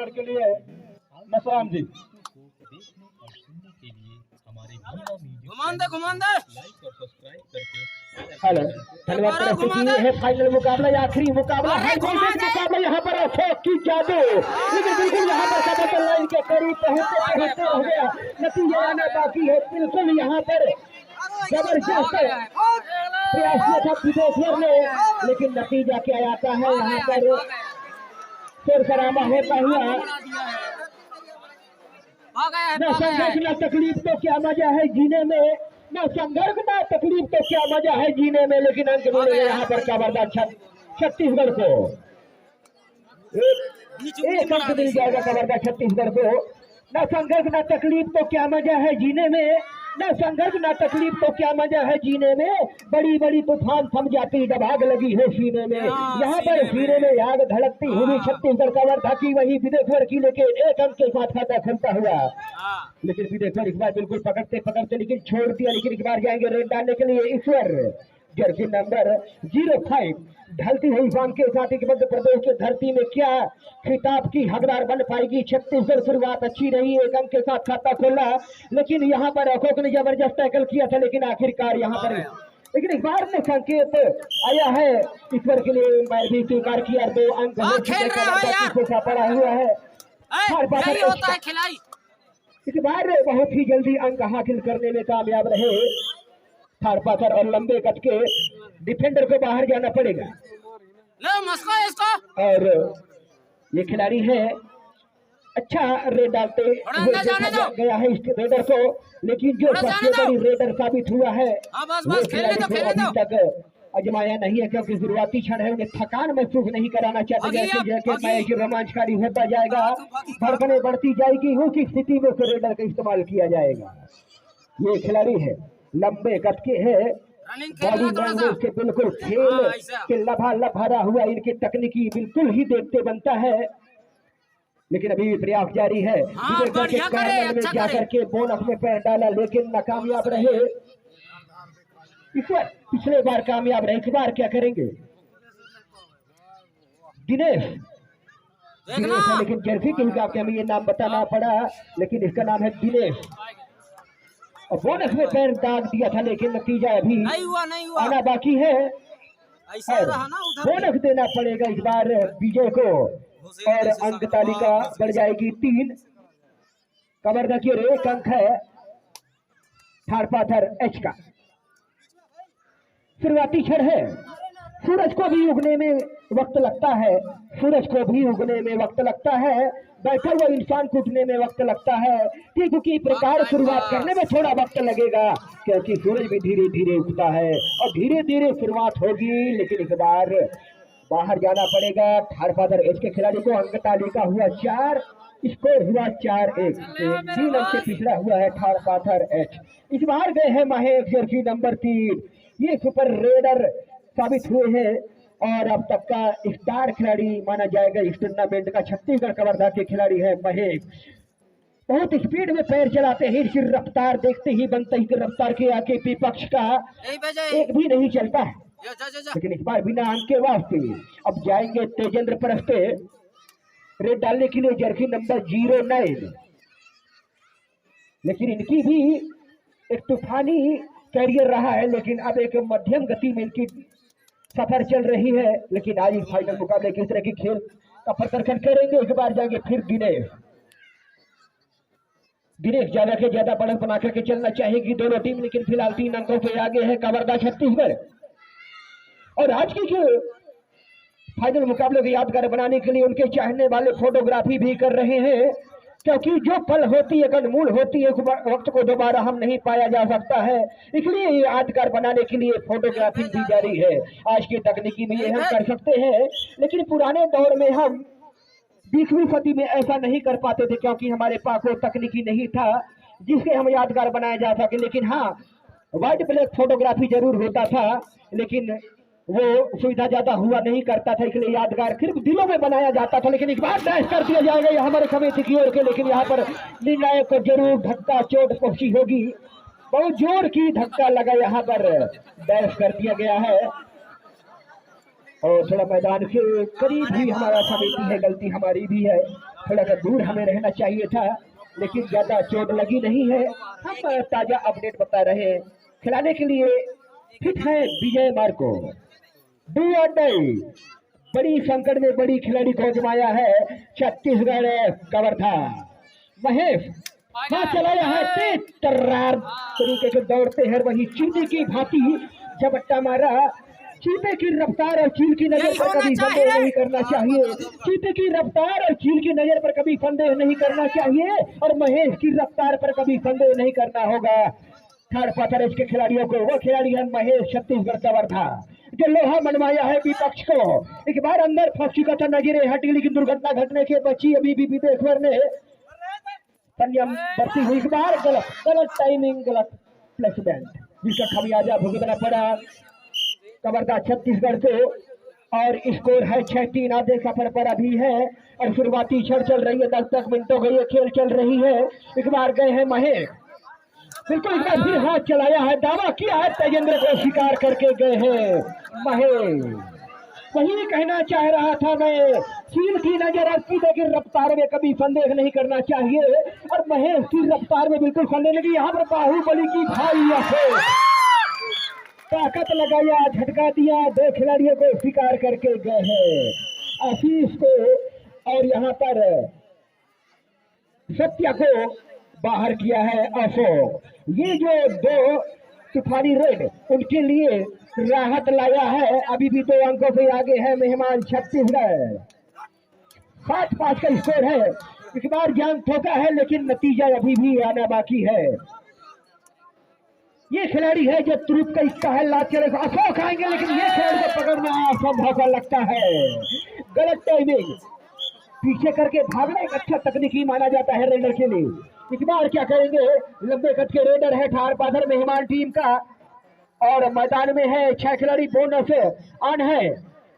छत्तीसगढ़ के लिए मसराम जी। घुमान दे हेलो, धन्यवाद। ये है फाइनल मुकाबला, आखिरी मुकाबला है। मुकाबला यहाँ पर अशोक की जादू, लेकिन बिल्कुल यहाँ पर कबड्डी लाइन के करीब पहुंचते हो गया। नतीजा आना बाकी है। बिल्कुल यहाँ पर जबरदस्त प्रयास किया था सिद्धेश्वर ने, लेकिन नतीजा क्या आता है यहाँ पर शोर शराबा होता हुआ। न संघर्ष न तकलीफ तो क्या मजा है जीने में, न संघर्ष न तकलीफ तो क्या मजा है जीने में, लेकिन अंक मिलेगा यहाँ पर कबड्डी छत्तीसगढ़ को। एक अंक मिल जाएगा कबड्डी छत्तीसगढ़ को। न संघर्ष न तकलीफ तो क्या मजा है जीने में, न संघर्ष न तकलीफ तो क्या मजा है जीने में, बड़ी बड़ी तूफान थम जाती जब आग लगी है सीने में। यहाँ पर सीने में आग धड़कती हुई छत्तीसगढ़ कबड्डी की वही विदेश्वर की, लेकिन एक अंक के साथ खाता खुलता हुआ। लेकिन विदेश्वर इस बार बिल्कुल पकड़ते लेकिन छोड़ दिया। लेकिन इस बार जाएंगे रेड डालने के लिए ईश्वर, जर्सी नंबर 05 ढलती हुई फान के साथ मध्य प्रदेश की धरती में क्या खिताब की हकदार बन पाएगी छत्तीसगढ़। शुरुआत अच्छी रही, एक अंक के साथ खाता खोला, लेकिन यहाँ पर अशोक ने जबरदस्त टैकल किया था, लेकिन आखिरकार यहाँ पर लेकिन इस बार में संकेत आया है ईश्वर के लिए। मैं भी स्वीकार किया, 2 अंक पड़ा हुआ है। इस बार बहुत ही जल्दी अंक हासिल करने में कामयाब रहे थार पाथर, और लंबे कट के डिफेंडर को बाहर जाना पड़ेगा। और ये खिलाड़ी है अच्छा रेड डालते गया है इस रेडर को, लेकिन जो सबसे बड़ी रेडर साबित हुआ है वो खिलाड़ी को अभी तक आजमाया नहीं है, क्योंकि शुरुआती क्षण है, उन्हें थकान महसूस नहीं कराना चाहते। जैसे मैच रोमांचकारी होता जाएगा, धड़कनें बढ़ती जाएगी, उसी स्थिति में उस रेडर का इस्तेमाल किया जाएगा। ये खिलाड़ी है लंबे कद के है, बॉडी लैंग्वेज से बिल्कुल खेल के लभालब भरा हुआ, इनकी तकनीकी बिल्कुल ही देखते बनता है। लेकिन अभी प्रयास जारी है, जाकर के बोनस में पैर डाला, लेकिन नाकामयाब रहे। ईश्वर पिछले बार कामयाब रहे, इस बार क्या करेंगे? दिनेश है, लेकिन जर्सी के हिसाब से हमें ये नाम बताना पड़ा, लेकिन इसका नाम है दिनेश। और बोनस में पैर दाग दिया था, लेकिन नतीजा अभी नहीं हुआ आना बाकी है। बोनस देना पड़ेगा इस बार विजय को, और अंक तालिका बढ़ जाएगी 3। कबड्डी की 1 अंक है थार पाथर एच का। शुरुआती क्षण है, सूरज को भी उगने में वक्त लगता है, सूरज को भी उगने में वक्त लगता है, बैठा हुआ इंसान को उठने में वक्त लगता है। ठीक उसी प्रकार शुरुआत करने में थोड़ा वक्त लगेगा, क्योंकि सूरज भी धीरे धीरे उगता है और धीरे धीरे शुरुआत होगी। लेकिन इस बार बाहर जाना पड़ेगा थार पाथर एच के खिलाड़ी को। अंक तालिका हुआ 4, स्कोर हुआ 4-1, 3 अंक से पिछड़ा हुआ है थार पाथर एच। इस बार गए हैं महेश जर्सी नंबर 3, ये सुपर रेडर साबित हुए हैं और अब तक का स्टार खिलाड़ी माना जाएगा इस टूर्नामेंट का। छत्तीसगढ़ कबड्डी के खिलाड़ी है महेश, बहुत स्पीड में पैर चलाते हैं, इसकी रफ्तार देखते ही बनता ही रफ्तार के आके विपक्ष का एक भी नहीं चलता है। लेकिन इस बार बिना अंक के वास्ते अब जाएंगे तेजेंद्र परस्ते रेड डालने के लिए, जर्सी नंबर 09। लेकिन इनकी भी एक तूफानी कैरियर रहा है, लेकिन अब एक मध्यम गति में इनकी सफर चल रही है। लेकिन आज फाइनल मुकाबले किस तरह की खेल का प्रदर्शन करेंगे। इस बार जाएंगे फिर दिनेश ज्यादा से ज्यादा बढ़त बना करके चलना चाहेगी दोनों टीम, लेकिन फिलहाल 3 अंकों पे आगे है कबड्डी छत्तीसगढ़। और आज की जो फाइनल मुकाबले को यादगार बनाने के लिए उनके चाहने वाले फोटोग्राफी भी कर रहे हैं, क्योंकि जो पल होती है अनमोल होती है, वक्त को दोबारा हम नहीं पाया जा सकता है, इसलिए यादगार बनाने के लिए फोटोग्राफी भी जारी है। आज की तकनीकी में ये हम कर सकते हैं, लेकिन पुराने दौर में हम 20वीं सदी में ऐसा नहीं कर पाते थे, क्योंकि हमारे पास वो तकनीकी नहीं था जिससे हम यादगार बनाया जा सके। लेकिन हाँ, व्हाइट ब्लैक फोटोग्राफी जरूर होता था, लेकिन वो सुविधा ज्यादा हुआ नहीं करता था, इसलिए यादगार सिर्फ दिलों में बनाया जाता था। लेकिन इस बार डैश कर दिया जाएगा ये हमारे समिति की ओर के, लेकिन यहाँ पर निर्णायक को जरूर धक्का चोट पहुंची होगी, बहुत जोर की धक्का लगा, यहाँ पर डैश कर दिया गया है और थोड़ा मैदान के करीब ही हमारा समिति है, गलती हमारी भी है। थोड़ा सा दूर हमें रहना चाहिए था, लेकिन ज्यादा चोट लगी नहीं है। हम ताजा अपडेट बता रहे हैं। खिलाने के लिए फिट है विजय मार्को, डू और डाई। बड़ी संकट में बड़ी खिलाड़ी को आजमाया है छत्तीसगढ़ कवर्धा। महेश हाँ चलाया है तेज तर्रार तरीके से दौड़ते हैं, वही चीते की भांति झपट्टा मारा। चीते की रफ्तार और चील की नजर पर कभी संदेह नहीं करना चाहिए। चीते की रफ्तार और चील की नजर पर कभी संदेह नहीं करना चाहिए, और महेश की रफ्तार पर कभी संदेह नहीं करना होगा। थर्ड पाथर के खिलाड़ियों को, वो खिलाड़ी है महेश छत्तीसगढ़ कवर्धा, जो लोहा मनवाया है विपक्ष को। एक बार अंदर फंस चुका था, नजरे हटी, लेकिन दुर्घटना घटने के बची अभी भी विदेश्वर ने संयम बरती हुई। एक बार गलत टाइमिंग, गलत प्लेसमेंट, जिसका खमियाजा भुगतना पड़ा कवर्धा छत्तीसगढ़ को। और स्कोर है 6-3। आधे सफर पर अभी है और शुरुआती क्षण चल रही है। 10 मिनटों का ये खेल चल रही है। एक बार गए हैं महेश, बिल्कुल एक बार फिर हाथ चलाया है, दावा किया है, तेजेंद्र को शिकार करके गए हैं महेश। वही कहना चाह रहा था मैं, चील की नजर और चीते की रफ्तार में कभी संदेह नहीं करना चाहिए, और महेश की रफ्तार में बिल्कुल संदेह नहीं। यहाँ पर बाहुबली की भाई ताकत लगाया, झटका दिया, 2 खिलाड़ियों को शिकार करके गए हैं आशीष को, और यहाँ पर सत्या को बाहर किया है अशोक। ये जो 2 तूफानी रेड उनके लिए राहत लाया है। अभी भी 2 अंकों से आगे है मेहमान छत्तीसगढ़। 7-5 का स्कोर है। एक बार ज्ञान ठोका है, लेकिन नतीजा अभी भी आना बाकी है। ये खिलाड़ी है जो तुरुप का इक्का है, लात चले अशोक आएंगे, लेकिन ये खिलाड़ी को पकड़ना असंभव सा लगता है। गलत टाइमिंग, पीछे करके भागना एक अच्छा तकनीकी माना जाता है रेडर के लिए। इस बार क्या करेंगे, लंबे कद के रेडर है ठार पाथर मेहमान टीम का, और मैदान में है 6 खिलाड़ी। बोनस ऑन है,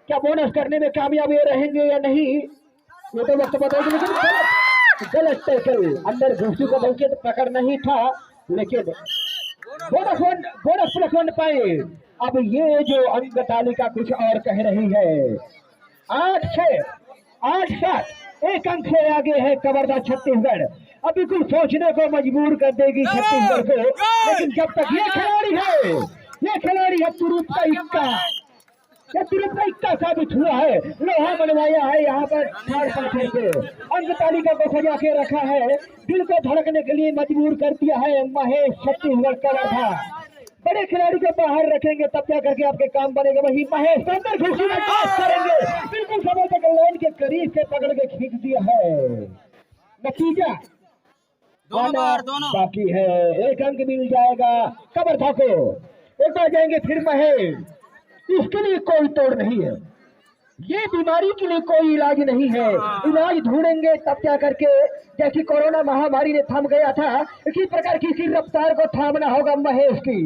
क्या बोनस करने में कामयाब ये रहेंगे या नहीं, ये तो वक्त बताएंगे। लेकिन गलत टैकल, अंदर घुसी का बल्कि पकड़ नहीं था, लेकिन बोनस प्लस 1 पाए। अब ये जो अंक तालिका कुछ और कह रही है। 8-6, 8-7, 1 अंक से आगे है कवर्धा छत्तीसगढ़। अभी कुछ सोचने को मजबूर कर देगी छत्तीसगढ़ को, लेकिन जब तक ये खिलाड़ी है, ये खिलाड़ी है तुरुप का इक्का, ये तुरुप का इक्का साबित हुआ है, लोहा मनवाया है। यहाँ पर ठार पाथर के अंक तालिका को सजा के रखा है, दिल को धड़कने के लिए मजबूर कर दिया है महेश छत्तीसगढ़ कवर्धा। बड़े खिलाड़ी को बाहर रखेंगे तब क्या करके आपके काम बनेगा। वही महेश अंदर घुसी में पास करेंगे, बिल्कुल समय तक लाइन के करीब से पकड़ के खींच दिया है। नतीजा दोनों बाकी है, 1 अंक मिल जाएगा कवर्धा को। एक बार जाएंगे फिर महेश, इसके लिए कोई तोड़ नहीं है, ये बीमारी के लिए कोई इलाज नहीं है। इलाज ढूंढेंगे तब क्या करके, जैसी कोरोना महामारी ने थम गया था, इसी प्रकार की इसी रफ्तार को थामना होगा महेश की।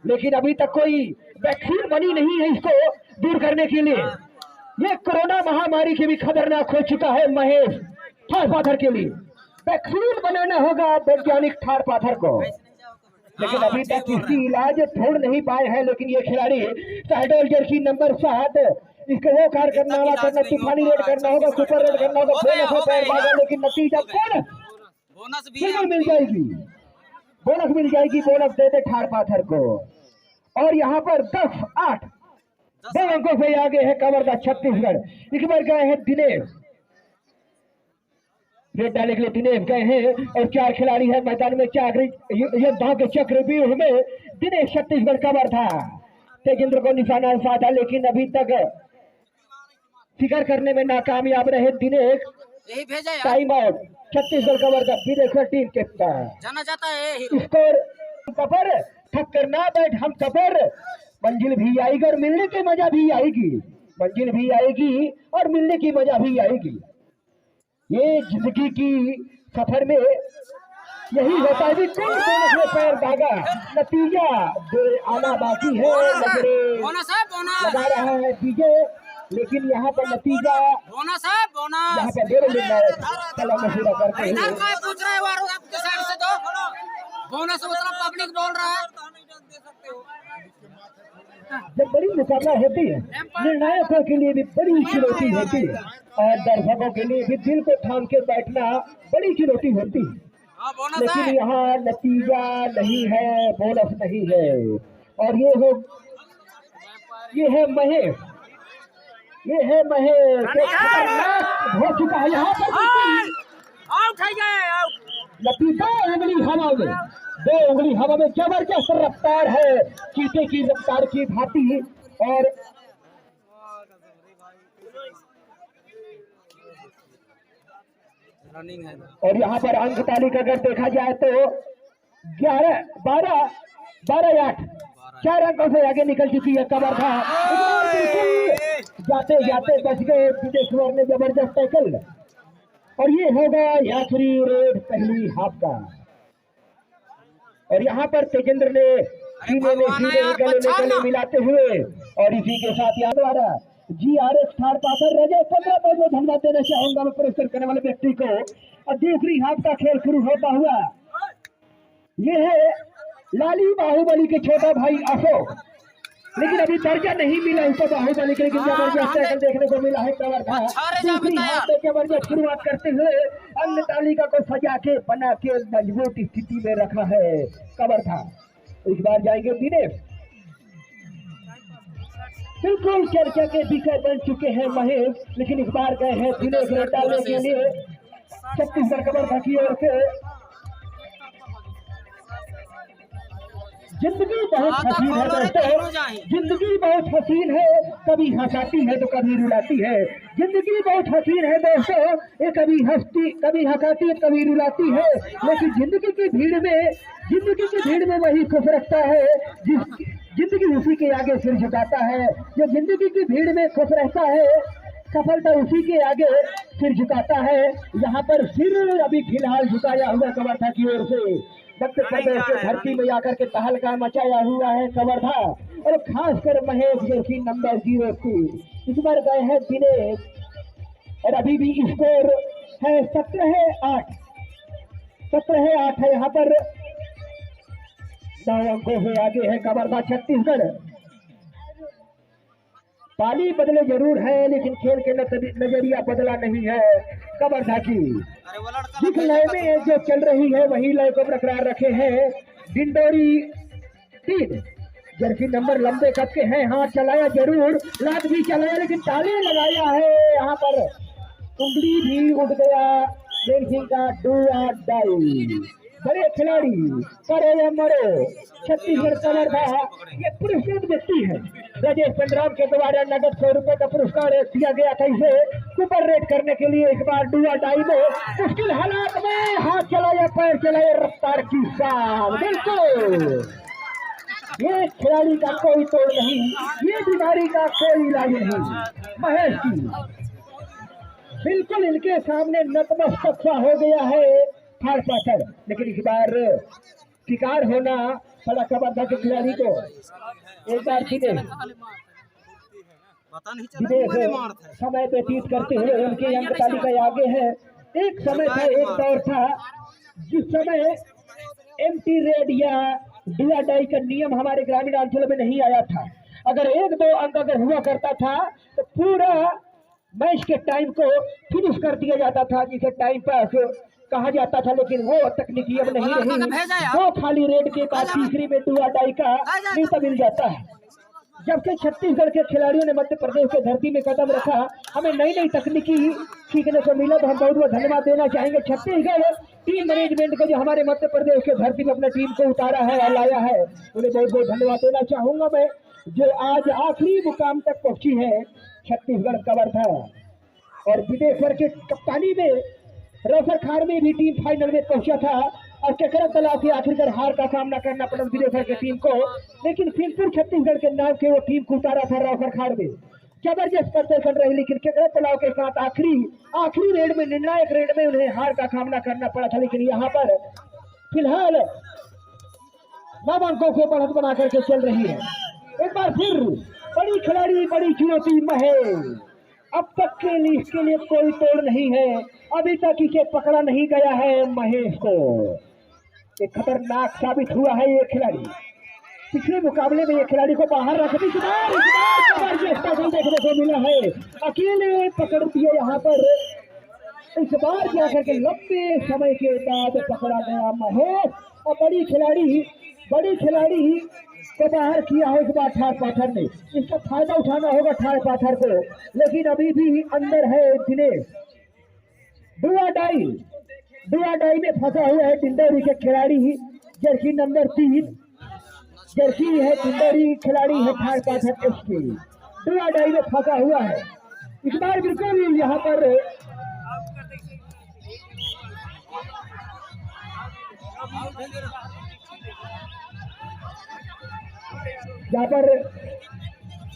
लेकिन अभी तक कोई वैक्सीन बनी नहीं है इसको दूर करने के लिए। ये कोरोना महामारी के भी खतरनाक हो चुका है महेश ठार पाथर के लिए। वैक्सीन बनाना होगा वैज्ञानिक ठार पाथर को, लेकिन अभी तक इसकी इलाज ढूंढ नहीं पाए हैं। लेकिन ये खिलाड़ी शहडोल जर्सी नंबर 7, इसको वो कार्य करना होगा, करना तूफानी रेड करना होगा, सुपर रेड करना होगा, बोनस हो पाएगा। लेकिन नतीजा बोनस मिल जाएगी, बोनस मिल जाएगी, बोनस दे दे ठार पाथर को। और यहाँ पर 10-8, 2 अंकों से आगे है कवर्धा छत्तीसगढ़। एक बार गए हैं दिनेश, रेड डालने के लिए दिनेश गए हैं, और 4 खिलाड़ी है मैदान में। योद्धाओं के चक्रव्यूह में दिनेश छत्तीसगढ़ कवर्धा। तेजेंद्र को निशाना साधा, लेकिन अभी तक शिकार करने में नाकामयाब रहे Dinesh. Time out Chhattisgarh Kawardha Videshwar team के जाना जाता है। स्कोर कपर, थक कर ना बैठ हम कपर। मंजिल भी आएगी और मिलने की मजा भी आएगी, मंजिल भी आएगी और मिलने की मजा भी आएगी। ये जिंदगी की सफर में यही होता है कि कौन बोनस में पैर दागा। नतीजा आना बाकी है, लगा रहा है विजय, लेकिन यहाँ पर नतीजा यहाँ पर डेढ़ निर्णायक कलम मशूरा करते हुए पूछ रहा है वारो आपके साइड से, तो बोनस पब्लिक बोल रहा है। जब बड़ी मुकाबला होती है निर्णायकों के लिए भी बड़ी चुनौती होती है और दर्शकों के लिए भी दिल को थाम के बैठना बड़ी चुनौती होती है। हाँ बोनस लेकिन है। यहाँ नतीजा नहीं है, बोनस नहीं है। और ये है महेश, ये है महेश जो खतरनाक हो चुका है यहाँ पर। आउट है ये, आउट। लकी 2 उंगली हवा में, 2 उंगली हवा में, जबरदस्त रफ्तार है चीते की रफ्तार की भांति। और रनिंग है। और यहाँ पर अंक तालिका अगर देखा जाए तो 11, 12, 8 4 अंकों से आगे निकल चुकी है कवर्धा। जाते जाते बच गए विदेश्वर ने जबरदस्त टैकल। और ये होगा यात्री रेड पहली हाफ का। और यहाँ पर तेजेंद्र ने सीने में सीने गले मिलाते हुए और इसी के साथ यहाँ द्वारा GRS ठाड़ पाकर रजय 15 बहुत धन्यवाद देना चाहूंगा मैं पुरस्कार करने वाले व्यक्ति को। और दूसरी हाफ का खेल शुरू होता हुआ ये है लाली बाहुबली के छोटा भाई अशोक, लेकिन अभी दर्जा नहीं मिला उसको बाहुबली के, लेकिन जबरदस्त टैकल देखने को मिला है कवर्धा। दूसरी हाफ में जबरदस्त शुरुआत करते हुए अन्य तालिका को सजा के बना के मजबूत स्थिति में रखा है कवर्धा। इस बार जाएंगे दिनेश। बिल्कुल चर्चा के विषय बन चुके हैं महेश, लेकिन इस बार गए हैं दिनेश रेड डालने के लिए छत्तीसगढ़ कवर्धा की ओर से। जिंदगी बहुत हसीन है दोस्तों, जिंदगी बहुत हसीन है, कभी हंसाती है तो कभी रुलाती है। जिंदगी बहुत हसीन है दोस्तों, ये कभी हंसती, कभी हंसाती है, कभी रुलाती है। लेकिन जिंदगी की भीड़ में वही खुश रखता है जिंदगी उसी के आगे सिर झुकाता है। जो जिंदगी की भीड़ में खुश रहता है सफलता उसी के आगे सिर झुकाता है। यहाँ पर सिर अभी फिलहाल झुकाया हुआ कवर्धा की ओर से मध्य प्रदेश के धरती में आकर के तहलका मचाया हुआ है कवर्धा। और खासकर महेश जैसी नंबर 02 इस बार गए हैं दिनेश। और अभी भी स्कोर है 17-8 है। यहाँ पर 9 अंकों से आगे है कवर्धा छत्तीसगढ़। पाली बदले जरूर है लेकिन खेल के नजरिया बदला नहीं है कवर्धा की। जिस लय में जो चल रही है वही लय को बरकरार रखे हैं डिंडोरी 3 जर्सी नंबर लंबे कद के हैं। हाथ चलाया जरूर, लात भी चलाया, लेकिन ताली लगाया है। यहाँ पर उंगली भी उठ गया देव सिंह का डू और डाई। बड़े खिलाड़ी करे या मरो छत्तीसगढ़ कवर्धा ये पुरस्कृत व्यक्ति है। राजेश पंडराम के द्वारा नगद 100 रुपए का पुरस्कार दिया गया था इसे सुपर रेट करने के लिए। इस बार डुआ डाई में मुश्किल हालात में हाथ चलाया, पैर चलाया, रफ्तार की शान। बिल्कुल ये खिलाड़ी का कोई तोड़ नहीं, ये बीमारी का कोई इलाज नहीं। महेश की बिल्कुल इनके सामने नतमस्तक सा हो गया है फाड़ पाकर। लेकिन इस बार शिकार होना पड़ा कवर्धा के खिलाड़ी को। एक बार समय व्यतीत करते हुए उनके अंक तालिका आगे है। एक समय था, एक दौर था जिस समय एमटी रेड या डुआ डाई का नियम हमारे ग्रामीण अंचल में नहीं आया था। अगर 1-2 अंक अगर हुआ करता था तो पूरा मैच के टाइम को फिनिश कर दिया जाता था, जिसे टाइम पास कहा जाता था। लेकिन वो तकनीकी अब नहीं रही। 2 खाली रेड के बाद तीसरी में डुआ डाई का न्यूता मिल जाता है। जबकि छत्तीसगढ़ के खिलाड़ियों ने मध्य प्रदेश के धरती में कदम रखा, हमें नई नई तकनीकी सीखने को मिला, तो हम बहुत बहुत धन्यवाद देना चाहेंगे छत्तीसगढ़ टीम मैनेजमेंट को जो हमारे मध्य प्रदेश के धरती में अपने टीम को उतारा है और लाया है। उन्हें बहुत बहुत धन्यवाद देना चाहूंगा मैं, जो आज आखिरी मुकाम तक पहुंची है छत्तीसगढ़ कवर्धा। और विदेश्वर के कप्तानी में रफरखार में भी टीम फाइनल में पहुंचा था और केकरा तालाब से आखिरकार हार का सामना करना पड़ा विदेश्वर की टीम को। लेकिन फिर छत्तीसगढ़ के नाम से वो टीम को उतारा था रफरखार में। जबरदस्त प्रदर्शन रही, लेकिन केकरा तालाब के साथ आखिरी रेड में, निर्णायक रेड में उन्हें हार का सामना करना पड़ा था। लेकिन यहाँ पर फिलहाल 9 अंकों को बढ़त बना करके चल रही है। एक बार फिर बड़ी खिलाड़ी, बड़ी चुनौती महेश। अब तक के लिए इसके लिए कोई तोड़ नहीं है, अभी तक इसे पकड़ा नहीं गया है महेश को। एक खतरनाक साबित हुआ है ये खिलाड़ी। पिछले मुकाबले में ये खिलाड़ी को बाहर रख दी। इस बार देखने को मिला है, अकेले पकड़ दिए यहाँ पर। इस बार जाकर के लंबे समय के बाद पकड़ा गया महेश, और बड़ी खिलाड़ी को बाहर किया है इस बार ठार पाथर ने। इसका फायदा उठाना होगा ठार पाथर को, लेकिन अभी भी अंदर है दिनेश। डुआडाई में फंसा हुआ है टिंडोरी के खिलाड़ी, जर्सी नंबर 3 जर्सी है टिंडोरी, खिलाड़ी है ठार पाथर एसके। डुआडाई में फंसा हुआ है इस बार बिल्कुल। यहाँ पर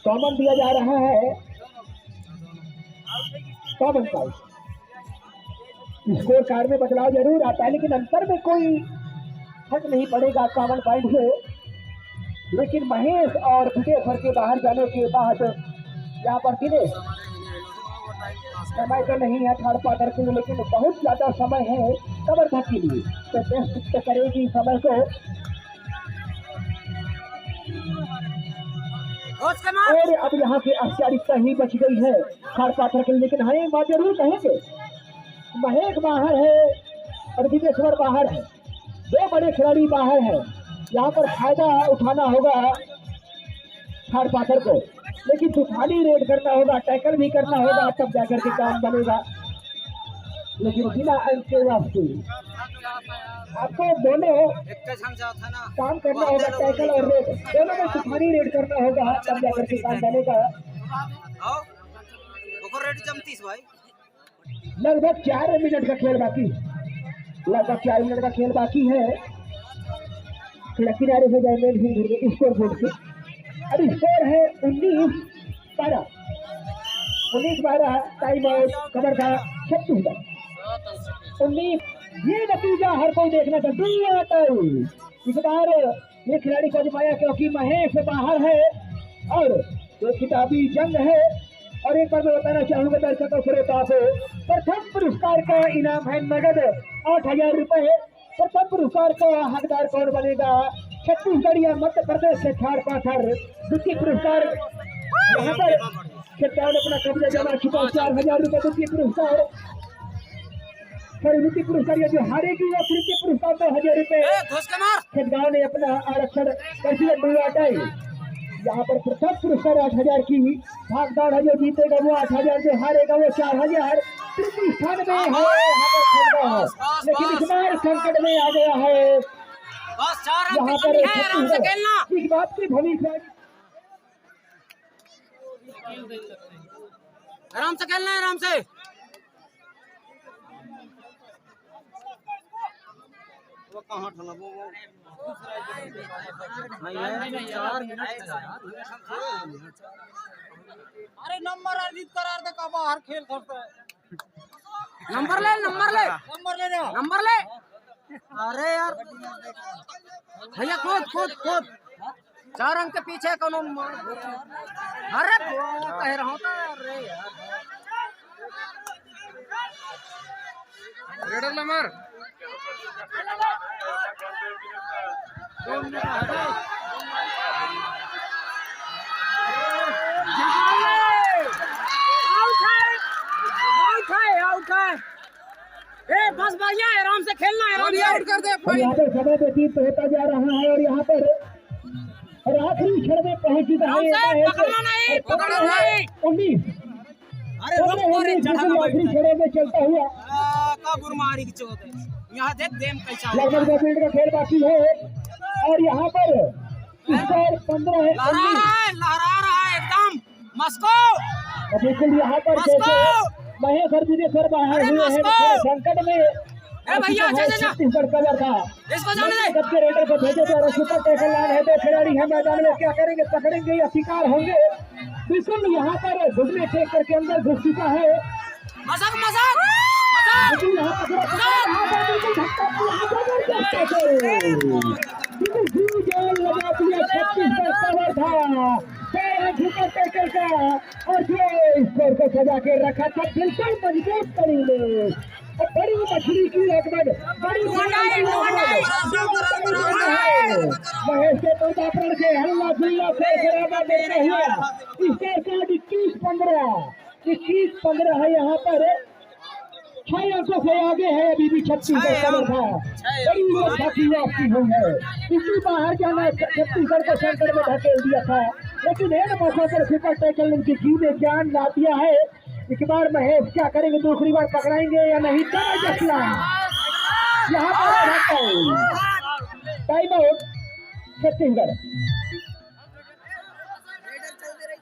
कॉमन दिया जा रहा है, कॉमन साइड। स्कोर कार्ड में बदलाव जरूर आता है, लेकिन अंतर में कोई फर्क नहीं पड़ेगा कॉमन पॉइंट से। लेकिन महेश और भुटेश्वर के बाहर जाने के बाद यहाँ पर दिनेश, समय तो नहीं है थर्ड क्वार्टर के लिए, लेकिन बहुत ज्यादा समय है कवर्धा के लिए, तो बेस्ट करेगी समय को। और अब यहाँ से औपचारिकता ही बच गई है थर्ड क्वार्टर के लिए। लेकिन हाँ एक बात जरूर कहेंगे, महेश बाहर है और विदेश्वर बाहर है, दो बड़े खिलाड़ी बाहर है। यहाँ पर फायदा उठाना होगा थर्ड क्वार्टर को, लेकिन तूफानी रेड करना होगा, टैकल भी करना होगा, तब जाकर के काम बनेगा। लेकिन बिना अंक के वास्ते आपको दोनों काम करना होगा, टैकल और रेड दोनों में तूफानी रेड करना होगा, तब जाकर के काम बनेगा। लगभग 4 मिनट का खेल बाकी, लगभग 4 मिनट का खेल बाकी है। किनारे से जाएंगे स्कोर बोर्ड से। अभी स्कोर है 19-12 टाइम आउट कवर का 36-19। ये नतीजा हर कोई देखना चाहता है। इस बार ये खिलाड़ी को आजमाया क्योंकि महेश बाहर है और ये किताबी जंग है। और एक बार मैं बताना चाहूंगा दर्शकों श्रोताओं को, प्रथम पुरस्कार का इनाम है नगद 8,000 रुपए। प्रथम पुरस्कार का हकदार कौन बनेगा? छत्तीसगढ़ या मध्य प्रदेश से थर्ड पाथर। द्वितीय पुरस्कार यहाँ पर छत्तीसगढ़ अपना कब्जा जमा चुका 4,000 रुपए द्वितीय पुरस्कार। द्वितीय पुरस्कार या जो हारेगी वो तृतीय पुरस्कार 2,000 रुपए छत्तीसगढ़ ने अपना आरक्षण कर। यहाँ पर प्रथम पुरस्कार 8,000 की भागदौड़ है, जो जीतेगा वो 8,000, जो हारेगा वो 4,000। तृतीय स्थान में है, लेकिन इस बार संकट में आ गया है यहाँ पर। इस बात की भविष्य आराम से खेलना है, आराम से। वो कहाँ ठला वो नहीं 4 मिनट। अरे नंबर अर्जित करार दे का बाहर खेल करता है। नंबर ले नंबर ले। अरे यार भैया खोद 4 अंक के पीछे कौन। अरे कह रहा हूँ अरे यार रेडर नंबर 2 मिनट आउट है। बस भैया आराम से खेलना है, आउट कर दे। यहाँ पर समय व्यतीत होता जा रहा है और यहाँ पर और आखिरी क्षण में पहुंच चुका है। पकड़ना नहीं 19। अरे आखिरी क्षण में चलता हुआ गुरमारी की चोट है। यहाँ देख गेम कैसा लगभग 2 मिनट का खेल बाकी है और यहाँ पर स्कोर 15 है। लहरा रहा है एकदम मस्को। बिल्कुल यहाँ पर महेश और विदेश्वर बाहर हुए हैं संकट में। छत्तीसगढ़ कवर था, सबके रेडर को भेजे जा रहा। सुपर टैकल लाइन है, 2 खिलाड़ी है मैदान में, क्या करेंगे? पकड़ेंगे या शिकार होंगे? बिल्कुल यहाँ पर घुटने टेक करके अंदर घुस चुका है। लगा दिया छत्तीसगढ़ कवर था का और जो स्कोर को सजा के रखा था बिल्कुल मजबूत तरीके बड़ी मछली की लगभग बड़ी महेश के प्रतापगढ़ के हल्ला गुल्ला से बराबर देता हुआ इसके साथ 21-15 है यहाँ पर 6 अंकों से आगे है अभी भी छत्तीसगढ़ का था बड़ी वापसी हुई है इसी बाहर जाना छत्तीसगढ़ को सेंटर में धकेल दिया था लेकिन एक मौके पर सुपर टैकल उनकी जी में जान ला दिया है। इस बार महेश क्या करेंगे दूसरी बार पकड़ाएंगे या नहीं जसला यहाँ पर टाइम आउट छत्तीसगढ़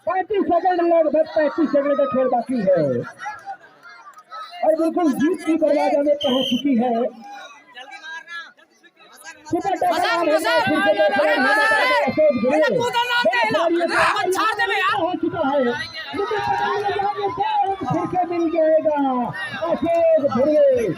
35 सेकंड लगभग 35 सेकंड का खेल बाकी है और बिल्कुल जीत की दरवाजा में पहुंच चुकी है। सुपर टैकल हो चुका है फिर से मिल जाएगा अशोक धुर्वे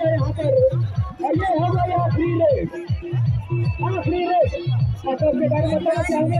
यहाँ पर और ये हो गया आखिरी रेस अशोक के बारे में बताना चाहेंगे